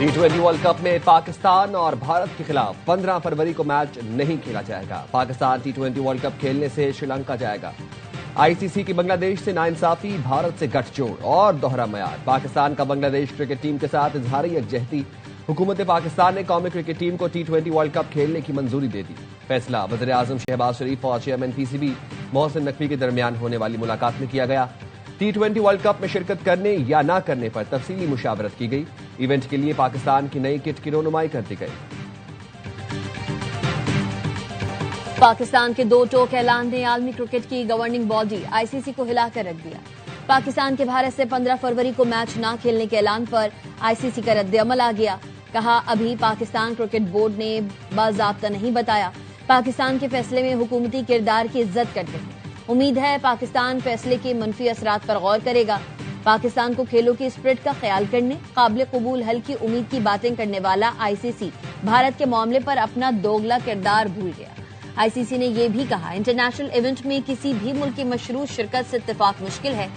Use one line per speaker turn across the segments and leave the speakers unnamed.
T20 world cup में पाकिस्तान और भारत के खिलाफ 15 फरवरी को मैच नहीं खेला जाएगा। पाकिस्तान T20 वर्ल्ड कप खेलने से श्रीलंका जाएगा। आईसीसी की बांग्लादेश से नाइंसाफी, भारत से गठजोड़ और दोहरा मयार। पाकिस्तान का बांग्लादेश क्रिकेट टीम के साथ इजहारी यकजहती। हुकूमत पाकिस्तान ने कौमी क्रिकेट टीम को T20 वर्ल्ड कप खेलने की मंजूरी दे दी। फैसला वज़ीर-ए-आज़म शहबाज शरीफ और चेयरमैन पीसीबी मोहसिन नकवी के दरमियान होने वाली मुलाकात में किया गया। T20 वर्ल्ड कप में शिरकत करने या ना करने पर तफसीली मुशावरत की गई। इवेंट के लिए पाकिस्तान की नई किट की रोनुमाई कर दी गई।
पाकिस्तान के दो टोक ऐलान ने आलमी क्रिकेट की गवर्निंग बॉडी आईसीसी को हिलाकर रख दिया। पाकिस्तान के भारत से 15 फरवरी को मैच न खेलने के ऐलान पर आईसीसी का रद्द-ए-अमल आ गया। कहा, अभी पाकिस्तान क्रिकेट बोर्ड ने बाज़ाब्ता नहीं बताया। पाकिस्तान के फैसले में हुकूमती किरदार की इज्जत करते हैं। उम्मीद है पाकिस्तान फैसले के मनफी असरात पर गौर करेगा। पाकिस्तान को खेलों की स्प्रिट का ख्याल करने, काबिल कबूल हल की उम्मीद की बातें करने वाला आईसीसी भारत के मामले पर अपना दोगला किरदार भूल गया। आईसीसी ने यह भी कहा, इंटरनेशनल इवेंट में किसी भी मुल्क की मशरूत शिरकत से इत्तेफाक मुश्किल है।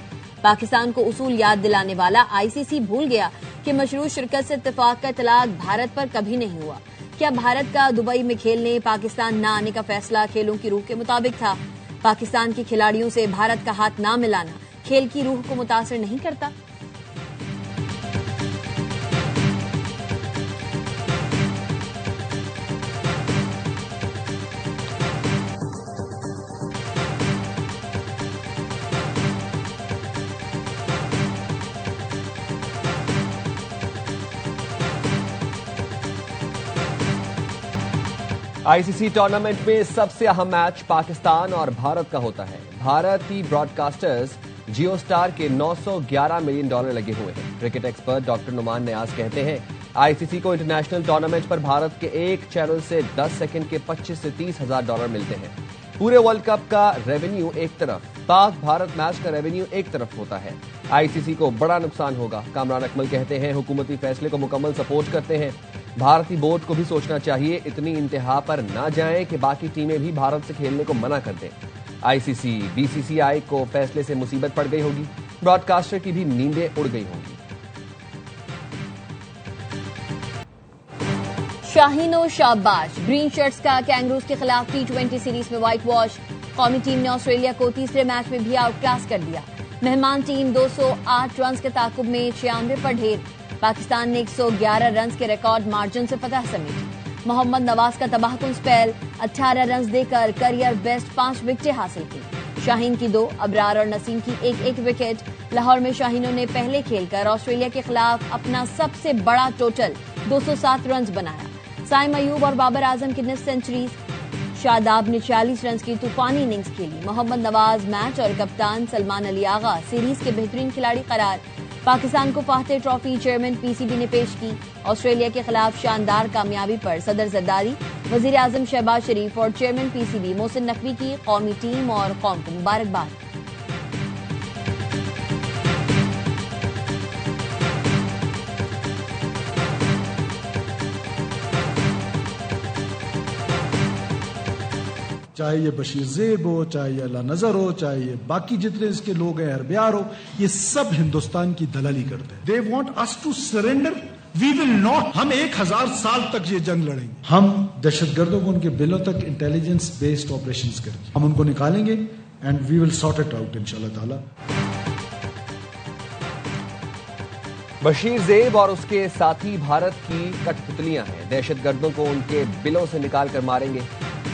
पाकिस्तान को उसूल याद दिलाने वाला आईसीसी भूल गया कि मशरूत शिरकत से इत्तेफाक का इतलाक भारत पर कभी नहीं हुआ। क्या भारत का दुबई में खेलने पाकिस्तान न आने का फैसला खेलों की रूह के मुताबिक था? पाकिस्तान के खिलाड़ियों से भारत का हाथ ना मिलाना खेल की रूह को मुतासिर नहीं करता?
आईसीसी टूर्नामेंट में सबसे अहम मैच पाकिस्तान और भारत का होता है। भारतीय ब्रॉडकास्टर्स जियो स्टार के $911 मिलियन लगे हुए हैं। क्रिकेट एक्सपर्ट डॉक्टर नुमान नियाज कहते हैं, आईसीसी को इंटरनेशनल टूर्नामेंट पर भारत के एक चैनल से 10 सेकंड के $25,000 से $30,000 मिलते हैं। पूरे वर्ल्ड कप का रेवेन्यू एक तरफ, पाक भारत मैच का रेवेन्यू एक तरफ होता है। आईसीसी को बड़ा नुकसान होगा। कामरान अकमल कहते हैं, हुकूमती फैसले को मुकम्मल सपोर्ट करते हैं। भारतीय बोर्ड को भी सोचना चाहिए, इतनी इंतहा पर ना जाएं कि बाकी टीमें भी भारत से खेलने को मना कर दें। आईसीसी, बीसीसीआई को फैसले से मुसीबत पड़ गई होगी। ब्रॉडकास्टर की भी नींदें उड़ गई होंगी।
शाहीन और शाबाश, ग्रीन शर्ट्स का कैंगरूज के खिलाफ T20 सीरीज में व्हाइट वॉश। कौमी टीम ने ऑस्ट्रेलिया को तीसरे मैच में भी आउट क्लास कर दिया। मेहमान टीम 208 रन के ताकुब में 96 पर ढेर। पाकिस्तान ने 111 रन के रिकॉर्ड मार्जिन से फतह समेटी। मोहम्मद नवाज का तबाहकुन स्पेल, 18 रन देकर करियर बेस्ट 5 विकेटें हासिल की। शाहीन की 2, अबरार और नसीम की एक विकेट। लाहौर में शाहीनों ने पहले खेलकर ऑस्ट्रेलिया के खिलाफ अपना सबसे बड़ा टोटल 207 रन बनाया। साइम अयूब और बाबर आजम की निस्फ सेंचुरीज। शादाब ने 40 रन की तूफानी इनिंग्स खेली। मोहम्मद नवाज मैच और कप्तान सलमान अली आगा सीरीज के बेहतरीन खिलाड़ी करार। पाकिस्तान को फातह ट्रॉफी चेयरमैन पीसीबी ने पेश की। ऑस्ट्रेलिया के खिलाफ शानदार कामयाबी पर सदर जरदारी, वज़ीर-ए-आज़म शहबाज शरीफ और चेयरमैन पीसीबी मोहसिन नकवी की कौमी टीम और कौम को मुबारकबाद।
चाहे ये बशीर ज़ेब हो, चाहे ये अल्लाह नजर हो, चाहे ये बाकी जितने इसके लोग हैं, अरबियार हो, ये सब हिंदुस्तान की दलाली करते हैं। They want us to surrender, we will not. हम 1000 साल तक ये जंग लड़ेंगे। हम दहशतगर्दों को उनके बिलों तक इंटेलिजेंस बेस्ड ऑपरेशंस करेंगे। हम उनको निकालेंगे and we will sort it out इंशाल्लाह ताला।
बशीर ज़ेब और उसके साथी भारत की कठपुतलियां हैं। दहशतगर्दों को उनके बिलों से निकाल कर मारेंगे।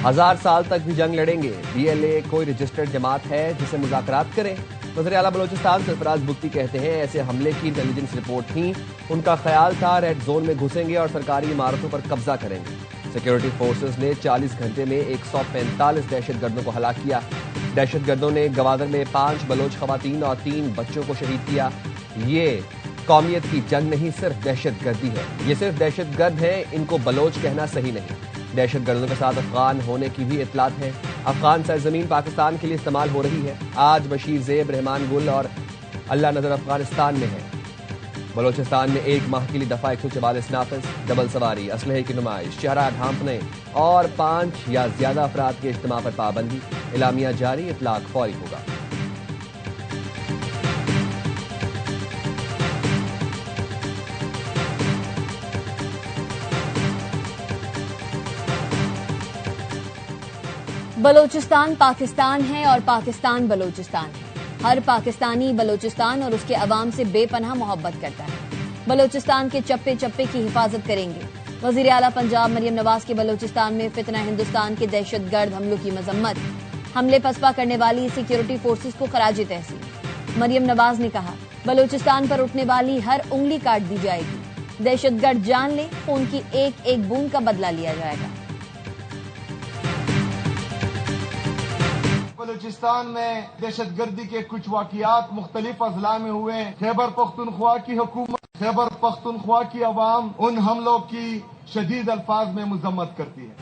1000 साल तक भी जंग लड़ेंगे। BLA कोई रजिस्टर्ड जमात है जिसे मुज़ाकरात करें? वज़ीर आला बलोचिस्तान सरफराज बुख्ती कहते हैं, ऐसे हमले की इंटेलिजेंस रिपोर्ट थी। उनका ख्याल था रेड जोन में घुसेंगे और सरकारी इमारतों पर कब्जा करेंगे। सिक्योरिटी फोर्सेस ने 40 घंटे में 145 दहशतगर्दों को हलाक किया। दहशतगर्दों ने गवादर में 5 बलोच खवातीन और 3 बच्चों को शहीद किया। ये कौमियत की जंग नहीं, सिर्फ दहशतगर्दी है। ये सिर्फ दहशतगर्द हैं, इनको बलोच कहना सही नहीं। दहशतगर्दों के साथ अफगान होने की भी इतलात है। अफगान सरजमीन पाकिस्तान के लिए इस्तेमाल हो रही है। आज बशीर ज़ेब, रहमान गुल और अल्लाह नजर अफगानिस्तान में है। बलोचिस्तान में 1 माह के लिए दफा 144 नाफिज, डबल सवारी, असलहे की नुमाइश, चेहरा ढांपने और 5 या ज्यादा अफराद के इज्तिमा पर पाबंदी। इलामिया जारी, इतलाक फौरी होगा।
بلوچستان پاکستان ہے اور پاکستان بلوچستان ہے. ہر پاکستانی بلوچستان اور اس کے عوام سے بے پناہ محبت کرتا ہے. بلوچستان کے چپے چپے کی حفاظت کریں گے. وزیر اعلیٰ پنجاب مریم نواز کی بلوچستان میں فتنہ ہندوستان کے دہشت گرد حملوں کی مذمت. حملے پسپا کرنے والی سیکیورٹی فورسز کو خراج تحسین. مریم نواز نے کہا بلوچستان پر اٹھنے والی ہر انگلی کاٹ دی جائے گی. دہشت گرد جان لے خون کی ایک ایک بوند کا بدلہ لیا جائے گا.
بلوچستان میں دہشت گردی کے کچھ واقعات مختلف اضلاع میں ہوئے. خیبر پختونخوا کی حکومت، خیبر پختونخوا کی عوام ان حملوں کی شدید الفاظ میں مذمت کرتی ہے.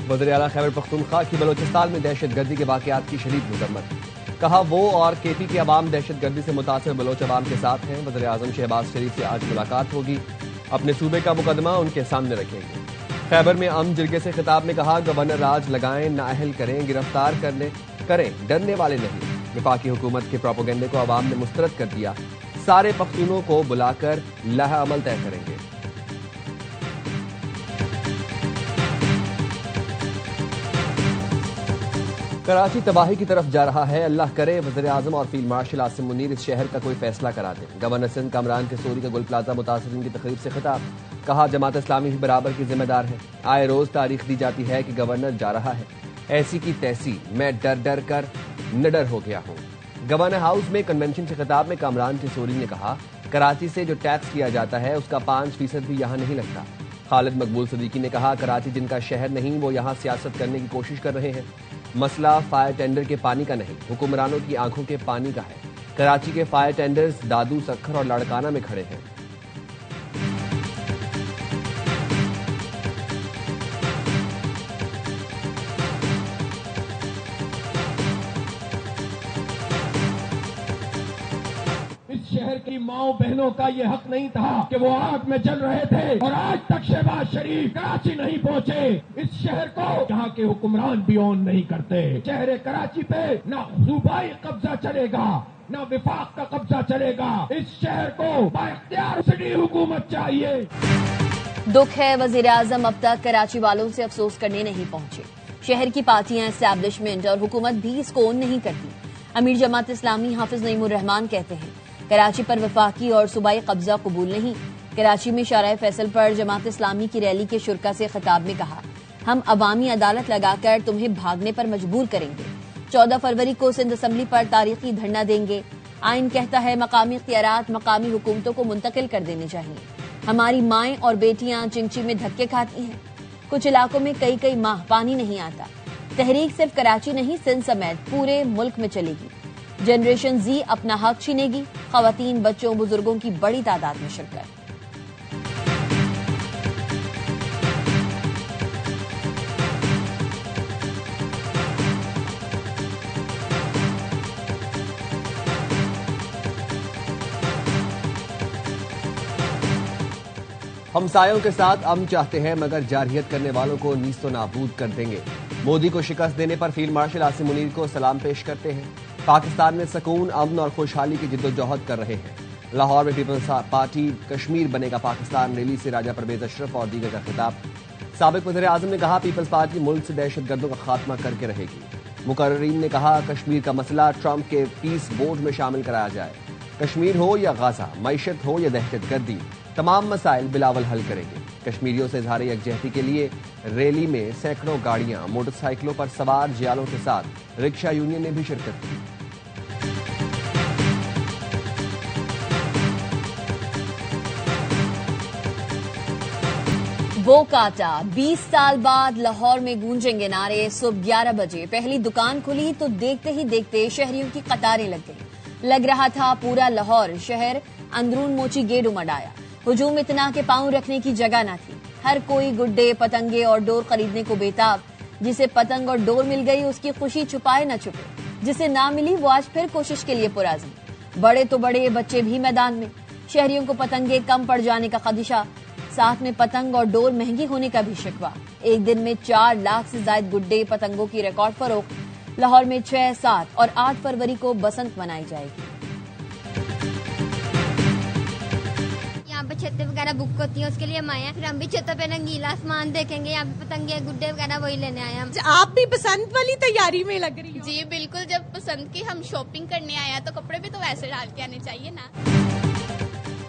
وزیر اعلیٰ خیبر پختونخوا کی بلوچستان میں دہشت گردی کے واقعات کی شدید مذمت. کہا وہ اور کے پی کے عوام دہشت گردی سے متاثر بلوچ عوام کے ساتھ ہیں. وزیر اعظم شہباز شریف سے آج ملاقات ہوگی. اپنے صوبے کا مقدمہ ان کے سامنے رکھیں گے. خیبر میں امن جرگے سے خطاب میں کہا گورنر راج لگائیں، نااہل کریں، گرفتار کریں، ڈرنے والے نہیں. وفاقی حکومت کے پروپیگنڈے کو عوام نے مسترد کر دیا. سارے پختونوں کو بلا کر لائحہ عمل طے کریں گے. کراچی تباہی کی طرف جا رہا ہے، اللہ کرے وزیر اعظم اور فیلڈ مارشل عاصم منیر اس شہر کا کوئی فیصلہ کرا دیں. گورنر سندھ کامران قصوری کا گل پلازہ متاثرین کی تقریب سے خطاب. کہا جماعت اسلامی بھی برابر کی ذمہ دار ہے. آئے روز تاریخ دی جاتی ہے کہ گورنر جا رہا ہے، ایسی کی تیسی، میں ڈر کر نڈر ہو گیا ہوں. گورنر ہاؤس میں کنونشن سے خطاب میں کامران قصوری نے کہا کراچی سے جو ٹیکس کیا جاتا ہے اس کا 5% بھی یہاں نہیں لگتا. خالد مقبول صدیقی نے کہا کراچی جن کا شہر نہیں وہ یہاں سیاست کرنے کی کوشش کر رہے ہیں. مسئلہ فائر ٹینڈر کے پانی کا نہیں، حکمرانوں کی آنکھوں کے پانی کا ہے. کراچی کے فائر ٹینڈرز دادو، سکھر اور لاڑکانہ میں کھڑے ہیں.
شہر کی ماؤں بہنوں کا یہ حق نہیں تھا کہ وہ آگ میں جل رہے تھے اور آج تک شہباز شریف کراچی نہیں پہنچے. اس شہر کو یہاں کے حکمران بھی اون نہیں کرتے. شہر کراچی پہ نہ صوبائی قبضہ چلے گا نہ وفاق کا قبضہ چلے گا. اس شہر کو بااختیار سٹی حکومت چاہیے.
دکھ ہے وزیر اعظم اب تک کراچی والوں سے افسوس کرنے نہیں پہنچے. شہر کی پارٹیاں، اسٹیبلشمنٹ اور حکومت بھی اس کو اون نہیں کرتی. امیر جماعت اسلامی حافظ نعیم الرحمان کہتے ہیں کراچی پر وفاقی اور صوبائی قبضہ قبول نہیں. کراچی میں شارع فیصل پر جماعت اسلامی کی ریلی کے شرکا سے خطاب میں کہا ہم عوامی عدالت لگا کر تمہیں بھاگنے پر مجبور کریں گے. 14 فروری کو سندھ اسمبلی پر تاریخی دھرنا دیں گے. آئین کہتا ہے مقامی اختیارات مقامی حکومتوں کو منتقل کر دینے چاہیے. ہماری مائیں اور بیٹیاں چنچی میں دھکے کھاتی ہیں. کچھ علاقوں میں کئی ماہ پانی نہیں آتا. تحریک صرف کراچی نہیں سندھ سمیت پورے ملک میں چلے گی. جنریشن زی اپنا حق چھینے گی. خواتین، بچوں، بزرگوں کی بڑی تعداد میں شرکت.
ہمسایوں کے ساتھ امن چاہتے ہیں مگر جارحیت کرنے والوں کو نیست و نابود کر دیں گے. مودی کو شکست دینے پر فیلڈ مارشل عاصم منیر کو سلام پیش کرتے ہیں. پاکستان میں سکون، امن اور خوشحالی کی جدوجہد کر رہے ہیں. لاہور میں پیپلز پارٹی کشمیر بنے گا پاکستان ریلی سے راجہ پرویز اشرف اور دیگر کا خطاب. سابق وزیر اعظم نے کہا پیپلز پارٹی ملک سے دہشت گردوں کا خاتمہ کر کے رہے گی. مقررین نے کہا کشمیر کا مسئلہ ٹرمپ کے پیس بورڈ میں شامل کرایا جائے. کشمیر ہو یا غزہ، معیشت ہو یا دہشت گردی، تمام مسائل بلاول حل کریں گے. کشمیریوں سے اظہار یکجہتی کے لیے ریلی میں سینکڑوں گاڑیاں، موٹر سائیکلوں پر سوار جیالوں کے ساتھ رکشا یونین نے بھی شرکت کی.
وہ کاٹا 20 سال بعد لاہور میں گونجیں گے نعرے. صبح 11 بجے پہلی دکان کھلی تو دیکھتے ہی دیکھتے شہریوں کی قطاریں لگ گئی. لگ رہا تھا پورا لاہور شہر اندرون موچی گیٹ امڑ آیا. ہجوم اتنا کہ پاؤں رکھنے کی جگہ نہ تھی. ہر کوئی گڈے، پتنگے اور ڈور خریدنے کو بےتاب. جسے پتنگ اور ڈور مل گئی اس کی خوشی چھپائے نہ چھپے، جسے نہ ملی وہ آج پھر کوشش کے لیے پرعزم. بڑے تو بڑے، بچے بھی میدان میں. شہریوں کو پتنگے کم پڑ جانے کا خدشہ، ساتھ میں پتنگ اور ڈور مہنگی ہونے کا بھی شکوہ. ایک دن میں 4 لاکھ سے زائد گڈے پتنگوں کی ریکارڈ فروخت. لاہور میں 6، 7 اور 8 فروری کو بسنت منائی جائے گی.
چھت وغیرہ वगैरह बुक होती है, उसके लिए हम आए हैं। फिर हम भी छतों पे रंगीला आसमान देखेंगे, यहाँ पे पतंगे गुड्डे वगैरह वही लेने आए हैं हम।
आप भी बसंत वाली तैयारी में लग रही हो?
जी बिल्कुल, जब पसंद की हम शॉपिंग करने आए हैं तो कपड़े भी तो वैसे डाल के आने चाहिए ना।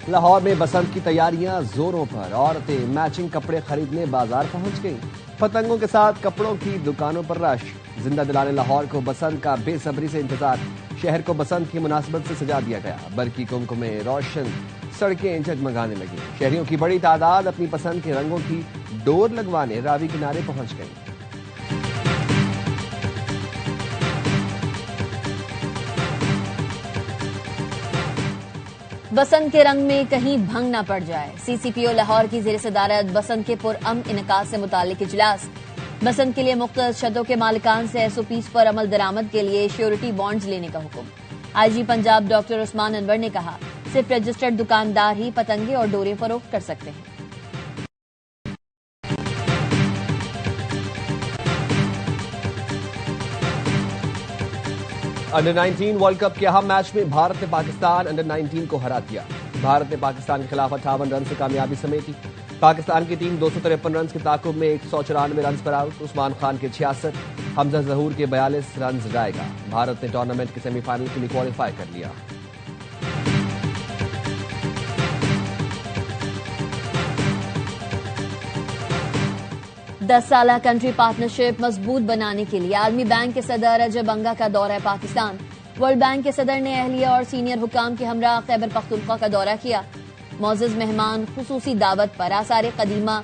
लाहौर में बसंत की तैयारियां जोरों पर। औरतें मैचिंग कपड़े खरीदने बाजार पहुंच गईं। पतंगों के साथ कपड़ों की दुकानों पर रश। जिंदा दिलाने लाहौर को बसंत का बेसब्री से इंतजार। शहर को बसंत की मुनासिबत से सजा दिया गया। बरकी कुमकुमे रोशन सड़कें जगमगाने लगी। शहरियों की बड़ी तादाद अपनी पसंद के रंगों की डोर लगवाने रावी किनारे पहुंच गई।
बसंत के रंग में कहीं भंग न पड़ जाए। सीसीपीओ लाहौर की जेर सदारत बसंत के पुरअमन इनकाद से मुतालिक इजलास। बसंत के लिए मुख्तलिफ छतों के मालिकान से एसओपीज पर अमल दरामद के लिए श्योरिटी बॉन्ड्स लेने का हुक्म। आईजी पंजाब डॉक्टर उस्मान अनवर ने कहा, सिर्फ रजिस्टर्ड दुकानदार ही पतंगे और डोरे फरोख्त कर सकते हैं।
अंडर 19 वर्ल्ड कप के अहम मैच में भारत ने पाकिस्तान अंडर 19 को हरा दिया। भारत ने पाकिस्तान के खिलाफ 58 रन से कामयाबी समेटी। पाकिस्तान की टीम 253 रन के ताकुब में 194 रन पर आउट। उस्मान खान के 66, हमजा जहूर के 42 रन जाएगा। भारत ने टूर्नामेंट के सेमीफाइनल के लिए क्वालिफाई कर लिया।
दस साला कंट्री पार्टनरशिप मजबूत बनाने के लिए आलमी बैंक के सदर अजय बंगा का दौरा पाकिस्तान। वर्ल्ड बैंक के सदर ने अहलिया और सीनियर हुकाम के हमरा खैबर पख्तूनख्वा का दौरा किया। मोअज़्ज़ज़ मेहमान खुसूसी दावत पर आसार कदीमा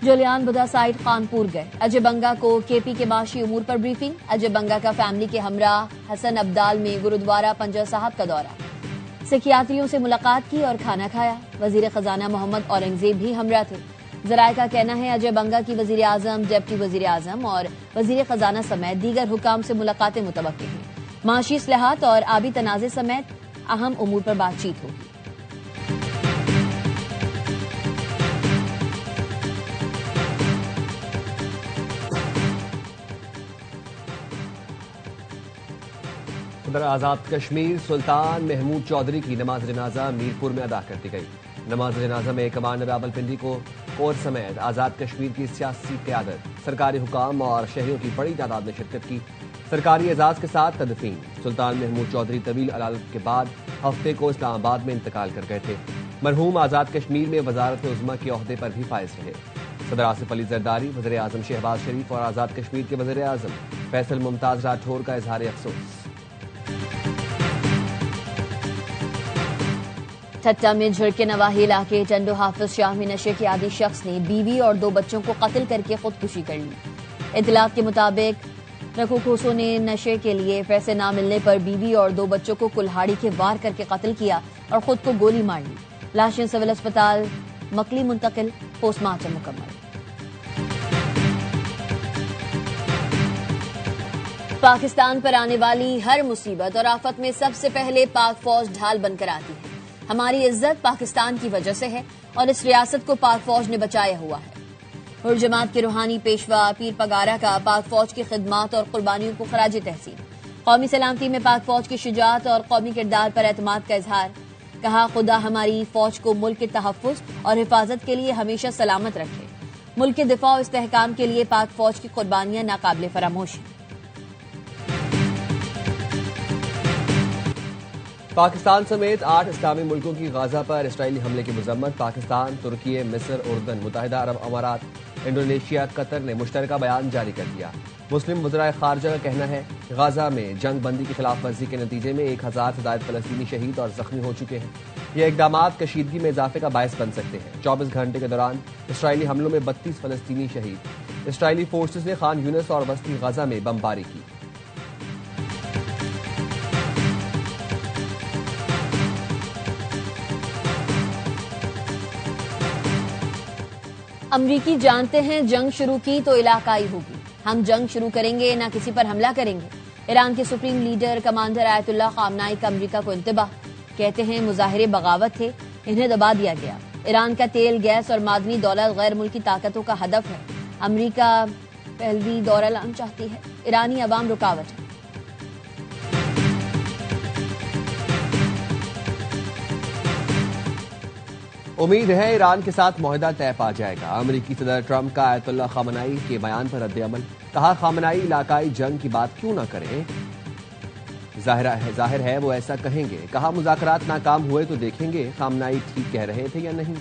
जलियान बुधा साइट कानपुर गए। अजय बंगा को केपी के माशी उमूर पर ब्रीफिंग। अजय बंगा का फैमिली के हमरा हसन अब्दाल में गुरुद्वारा पंजा साहब का दौरा। सिख यात्रियों से मुलाकात की और खाना खाया। वजीर खजाना मोहम्मद औरंगजेब भी हमरा थे। जराये का कहना है अजय बंगा की वजीर आजम, डिप्टी वजीर आजम और वजीर खजाना समेत दीगर हुकाम से मुलाकातें मुतवक्किल हैं। माशी इस्लाहात और आबी तनाज़े समेत अहम उमूर पर बातचीत होगी।
उधर आजाद कश्मीर सुल्तान महमूद चौधरी की नमाज जनाजा मीरपुर में अदा कर दी गई। नमाज जनाजा में कमांडर रावलपिंडी को कोर समेत आजाद कश्मीर की सियासी क़यादत, सरकारी हुकाम और शहरियों की बड़ी तादाद ने शिरकत की। सरकारी एजाज के साथ तदफीन। सुल्तान महमूद चौधरी तवील अलालत के बाद हफ्ते को इस्लामाबाद में इंतकाल कर गए थे। मरहूम आजाद कश्मीर में वजारत उज़्मा के ओहदे पर भी फाइज रहे। सदर आसिफ अली जरदारी, वज़ीर आज़म शहबाज शरीफ और आजाद कश्मीर के वज़ीर आज़म फैसल मुमताज राठौर का इजहार अफसोस।
ठट्टा में झड़के नवाही इलाके टंडो हाफिज शाह में नशे के आदी शख्स ने बीवी और 2 बच्चों को कत्ल करके खुदकुशी कर ली। इतलात के मुताबिक रखूखोसों ने नशे के लिए पैसे न मिलने पर बीवी और 2 बच्चों को कुल्हाड़ी के वार करके कत्ल किया और खुद को गोली मार ली। लाशें सिविल अस्पताल मकली मुंतकिल, पोस्टमार्टम मुकम्मल। पाकिस्तान पर आने वाली हर मुसीबत और आफत में सबसे पहले पाक फौज ढाल बनकर आती है। हमारी इज्जत पाकिस्तान की वजह से है और इस रियासत को पाक फौज ने बचाया हुआ है। और जमात के रूहानी पेशवा पीर पगारा का पाक फौज की खिदमात और कुर्बानियों को खराज तहसीन। कौमी सलामती में पाक फौज की शुजात और कौमी किरदार पर एतमाद का इजहार। कहा, खुदा हमारी फौज को मुल्क के तहफ़्फ़ुज़ और हिफाजत के लिए हमेशा सलामत रखे। मुल्क के दिफा और इस्तेहकाम के लिए पाक फौज की कुर्बानियां नाकाबिले फरामोश हैं।
पाकिस्तान समेत 8 इस्लामी मुल्कों की गाजा पर इसराइली हमले की मजम्मत। पाकिस्तान, तुर्की, मिस्र, उर्दन, मुत्तहिदा अरब अमारात, इंडोनेशिया, कतर ने मुश्तरका बयान जारी कर दिया। मुस्लिम वज़राए ख़ारजा का कहना है कि गाजा में जंग बंदी की खिलाफ वर्जी के नतीजे में 1000 से ज़ायद फ़लस्तीनी शहीद और जख्मी हो चुके हैं। ये इक़दामात कशीदगी में इजाफे का बायस बन सकते हैं। 24 घंटे के दौरान इसराइली हमलों में 32 फ़लस्तीनी शहीद। इसराइली फोर्सेज ने खान यूनिस और वस्ती गाजा में बमबारी की।
अमरीकी जानते हैं जंग शुरू की तो इलाकाई होगी। हम जंग शुरू करेंगे, ना किसी पर हमला करेंगे। ईरान के सुप्रीम लीडर कमांडर आयतुल्लाह खामनाई का अमरीका को इंतबाह। कहते हैं मुजाहिरे बगावत थे, इन्हें दबा दिया गया। ईरान का तेल, गैस और मादनी दौलत गैर मुल्की ताकतों का हदफ है। अमरीका पहलवी दौरा लाना चाहती है। ईरानी अवाम रुकावट है।
امید ہے ایران کے ساتھ معاہدہ طے پا جائے گا. امریکی صدر ٹرمپ کا آیت اللہ خامنئی کے بیان پر رد عمل. کہا خامنئی علاقائی جنگ کی بات کیوں نہ کریں, ظاہر ہے وہ ایسا کہیں گے. کہا مذاکرات ناکام ہوئے تو دیکھیں گے خامنئی ٹھیک کہہ رہے تھے یا نہیں.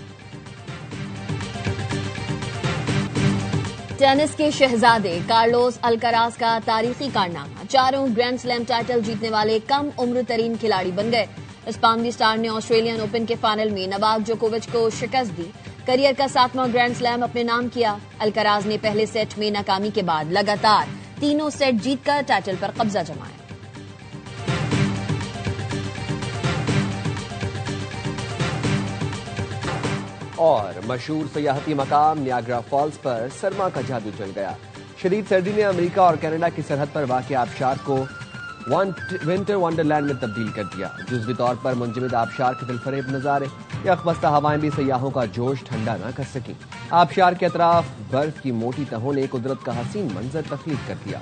ٹینس کے شہزادے کارلوس الکراز کا تاریخی کارنامہ. 4 گرینڈ سلیم ٹائٹل جیتنے والے کم عمر ترین کھلاڑی بن گئے. اسپانوی اسٹار نے آسٹریلین اوپن کے فائنل میں نوواک جوکووچ کو شکست دی. کیریئر کا 7واں گرینڈ سلیم اپنے نام کیا. الکراز نے پہلے سیٹ میں ناکامی کے بعد لگاتار 3 سیٹ جیت کر ٹائٹل پر قبضہ جمایا.
اور مشہور سیاحتی مقام نیاگرا فالز پر سرما کا جادو چل گیا. شدید سردی نے امریکہ اور کینیڈا کی سرحد پر واقع آبشار کو ونٹر ونڈرلینڈ میں تبدیل کر دیا. جزوی طور پر منجمد آبشار کے دلفریب نظارے, یخبستہ ہوائیں بھی سیاحوں کا جوش ٹھنڈا نہ کر سکیں. آبشار کے اطراف برف کی موٹی تہوں نے قدرت کا حسین منظر تخلیق کر دیا.